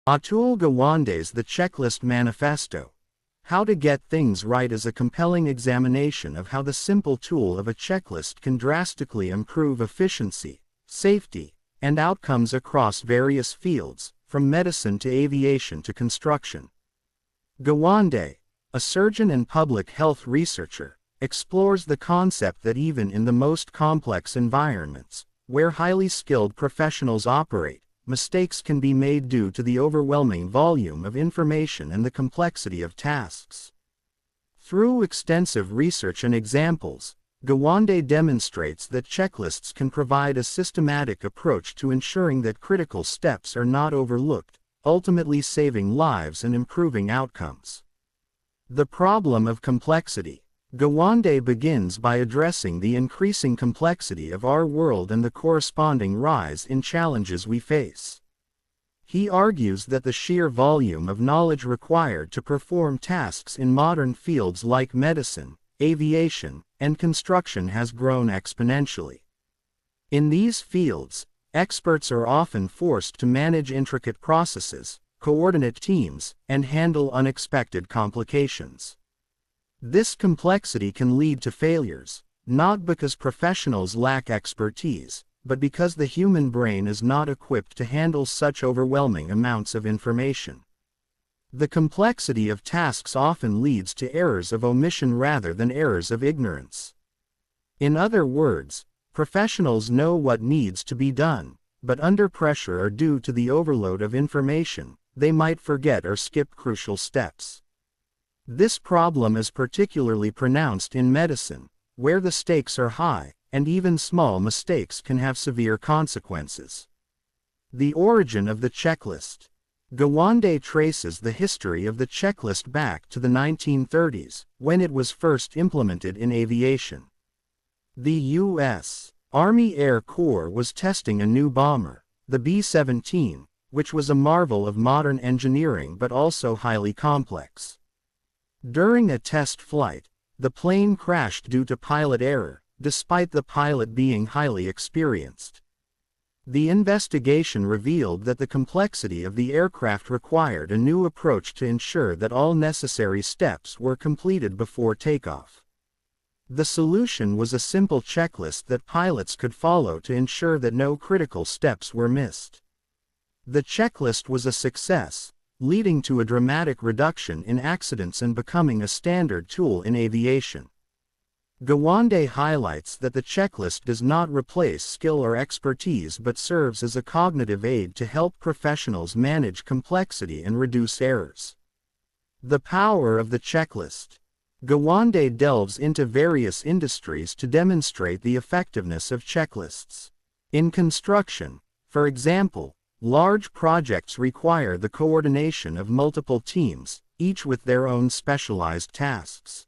Atul Gawande's The Checklist Manifesto. How to Get Things Right is a compelling examination of how the simple tool of a checklist can drastically improve efficiency, safety, and outcomes across various fields, from medicine to aviation to construction. Gawande, a surgeon and public health researcher, explores the concept that even in the most complex environments, where highly skilled professionals operate, mistakes can be made due to the overwhelming volume of information and the complexity of tasks. Through extensive research and examples, Gawande demonstrates that checklists can provide a systematic approach to ensuring that critical steps are not overlooked, ultimately saving lives and improving outcomes. The problem of complexity. Gawande begins by addressing the increasing complexity of our world and the corresponding rise in challenges we face. He argues that the sheer volume of knowledge required to perform tasks in modern fields like medicine, aviation, and construction has grown exponentially. In these fields, experts are often forced to manage intricate processes, coordinate teams, and handle unexpected complications. This complexity can lead to failures, not because professionals lack expertise, but because the human brain is not equipped to handle such overwhelming amounts of information. The complexity of tasks often leads to errors of omission rather than errors of ignorance. In other words, professionals know what needs to be done, but under pressure or due to the overload of information, they might forget or skip crucial steps. This problem is particularly pronounced in medicine, where the stakes are high, and even small mistakes can have severe consequences. The origin of the checklist. Gawande traces the history of the checklist back to the 1930s, when it was first implemented in aviation. The U.S. Army Air Corps was testing a new bomber, the B-17, which was a marvel of modern engineering but also highly complex. During a test flight, the plane crashed due to pilot error, despite the pilot being highly experienced. The investigation revealed that the complexity of the aircraft required a new approach to ensure that all necessary steps were completed before takeoff. The solution was a simple checklist that pilots could follow to ensure that no critical steps were missed. The checklist was a success, leading to a dramatic reduction in accidents and becoming a standard tool in aviation. Gawande highlights that the checklist does not replace skill or expertise but serves as a cognitive aid to help professionals manage complexity and reduce errors. The power of the checklist. Gawande delves into various industries to demonstrate the effectiveness of checklists. In construction, for example, large projects require the coordination of multiple teams, each with their own specialized tasks.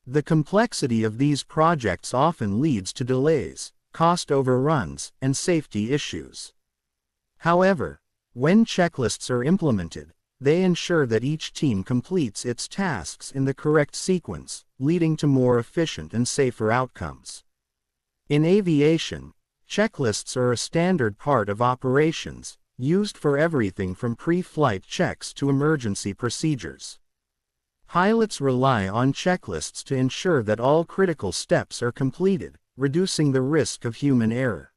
The complexity of these projects often leads to delays, cost overruns, and safety issues. However, when checklists are implemented, they ensure that each team completes its tasks in the correct sequence, leading to more efficient and safer outcomes. In aviation, checklists are a standard part of operations, used for everything from pre-flight checks to emergency procedures. Pilots rely on checklists to ensure that all critical steps are completed, reducing the risk of human error.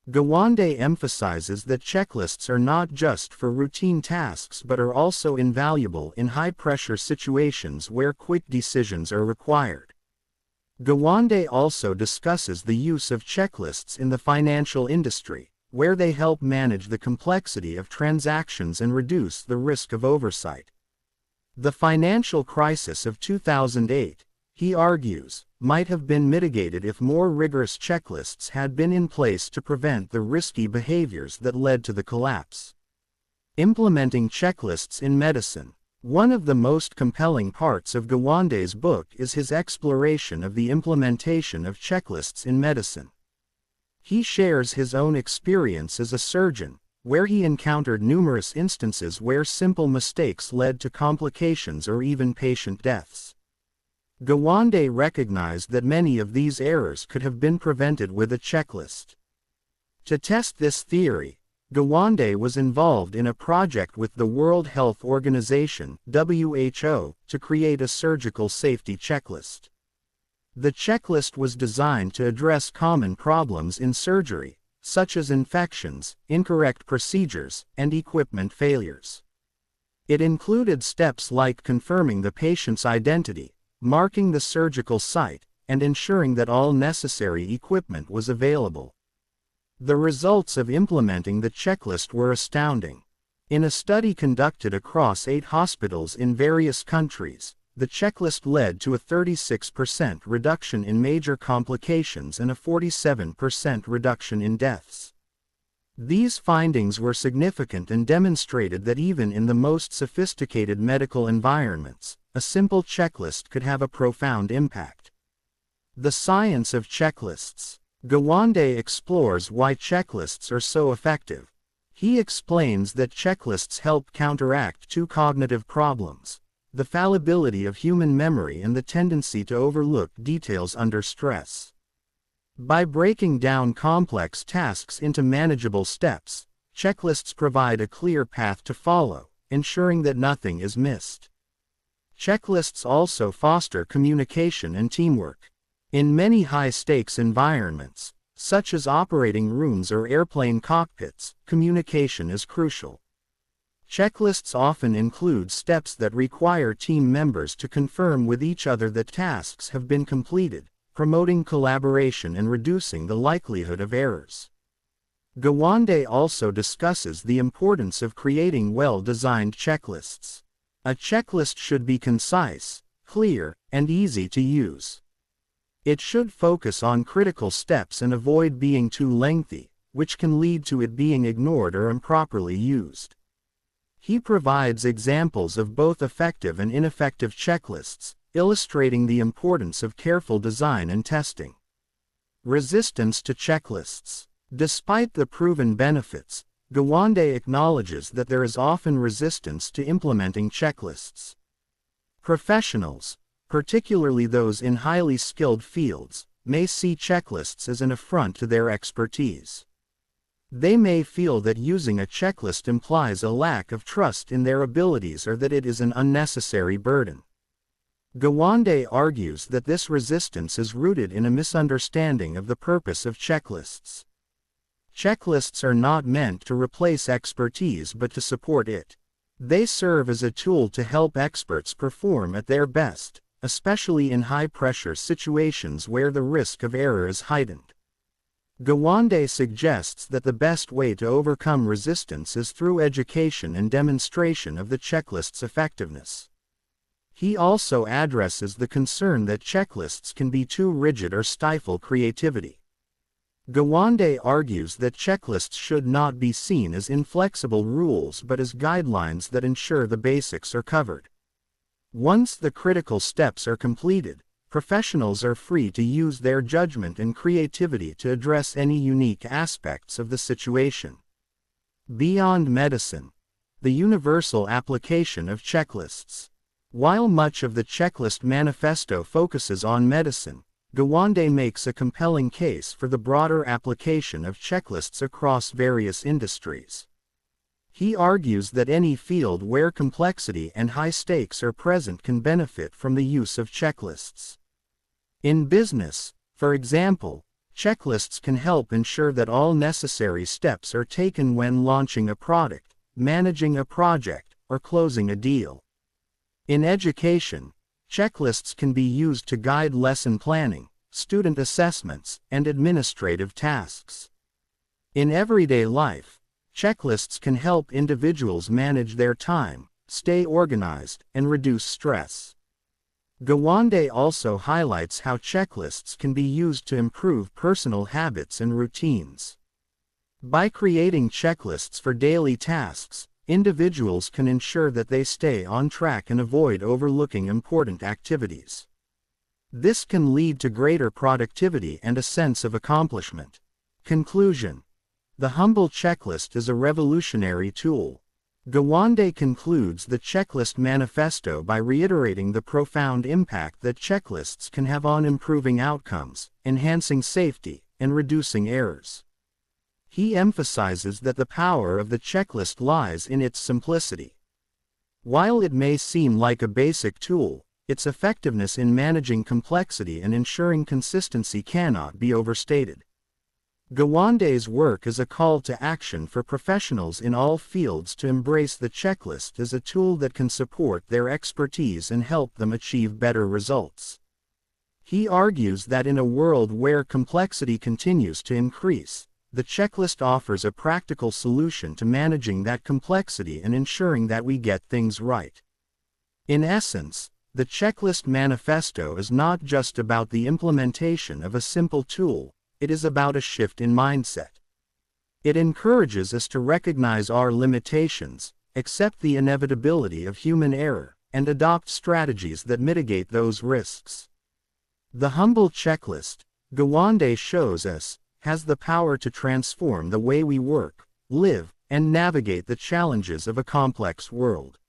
Gawande emphasizes that checklists are not just for routine tasks but are also invaluable in high-pressure situations where quick decisions are required. Gawande also discusses the use of checklists in the financial industry, where they help manage the complexity of transactions and reduce the risk of oversight. The financial crisis of 2008, he argues, might have been mitigated if more rigorous checklists had been in place to prevent the risky behaviors that led to the collapse. Implementing checklists in medicine. One of the most compelling parts of Gawande's book is his exploration of the implementation of checklists in medicine. He shares his own experience as a surgeon, where he encountered numerous instances where simple mistakes led to complications or even patient deaths. Gawande recognized that many of these errors could have been prevented with a checklist. To test this theory, Gawande was involved in a project with the World Health Organization (WHO) to create a surgical safety checklist. The checklist was designed to address common problems in surgery, such as infections, incorrect procedures, and equipment failures. It included steps like confirming the patient's identity, marking the surgical site, and ensuring that all necessary equipment was available. The results of implementing the checklist were astounding. In a study conducted across 8 hospitals in various countries, the checklist led to a 36% reduction in major complications and a 47% reduction in deaths. These findings were significant and demonstrated that even in the most sophisticated medical environments, a simple checklist could have a profound impact. The science of checklists. Gawande explores why checklists are so effective. He explains that checklists help counteract 2 cognitive problems: the fallibility of human memory and the tendency to overlook details under stress. By breaking down complex tasks into manageable steps, checklists provide a clear path to follow, ensuring that nothing is missed. Checklists also foster communication and teamwork. In many high-stakes environments, such as operating rooms or airplane cockpits, communication is crucial. Checklists often include steps that require team members to confirm with each other that tasks have been completed, promoting collaboration and reducing the likelihood of errors. Gawande also discusses the importance of creating well-designed checklists. A checklist should be concise, clear, and easy to use. It should focus on critical steps and avoid being too lengthy, which can lead to it being ignored or improperly used. He provides examples of both effective and ineffective checklists, illustrating the importance of careful design and testing. Resistance to checklists. Despite the proven benefits, Gawande acknowledges that there is often resistance to implementing checklists. Professionals, particularly those in highly skilled fields, may see checklists as an affront to their expertise. They may feel that using a checklist implies a lack of trust in their abilities or that it is an unnecessary burden. Gawande argues that this resistance is rooted in a misunderstanding of the purpose of checklists. Checklists are not meant to replace expertise but to support it. They serve as a tool to help experts perform at their best, especially in high-pressure situations where the risk of error is heightened. Gawande suggests that the best way to overcome resistance is through education and demonstration of the checklist's effectiveness. He also addresses the concern that checklists can be too rigid or stifle creativity. Gawande argues that checklists should not be seen as inflexible rules but as guidelines that ensure the basics are covered. Once the critical steps are completed, professionals are free to use their judgment and creativity to address any unique aspects of the situation. Beyond medicine. The universal application of checklists. While much of the Checklist Manifesto focuses on medicine, Gawande makes a compelling case for the broader application of checklists across various industries. He argues that any field where complexity and high stakes are present can benefit from the use of checklists. In business, for example, checklists can help ensure that all necessary steps are taken when launching a product, managing a project, or closing a deal. In education, checklists can be used to guide lesson planning, student assessments, and administrative tasks. In everyday life, checklists can help individuals manage their time, stay organized, and reduce stress. Gawande also highlights how checklists can be used to improve personal habits and routines. By creating checklists for daily tasks, individuals can ensure that they stay on track and avoid overlooking important activities. This can lead to greater productivity and a sense of accomplishment. Conclusion. The humble checklist is a revolutionary tool. Gawande concludes the Checklist Manifesto by reiterating the profound impact that checklists can have on improving outcomes, enhancing safety, and reducing errors. He emphasizes that the power of the checklist lies in its simplicity. While it may seem like a basic tool, its effectiveness in managing complexity and ensuring consistency cannot be overstated. Gawande's work is a call to action for professionals in all fields to embrace the checklist as a tool that can support their expertise and help them achieve better results. He argues that in a world where complexity continues to increase, the checklist offers a practical solution to managing that complexity and ensuring that we get things right. In essence, the Checklist Manifesto is not just about the implementation of a simple tool, it is about a shift in mindset. It encourages us to recognize our limitations, accept the inevitability of human error, and adopt strategies that mitigate those risks. The humble checklist, Gawande shows us, has the power to transform the way we work, live, and navigate the challenges of a complex world.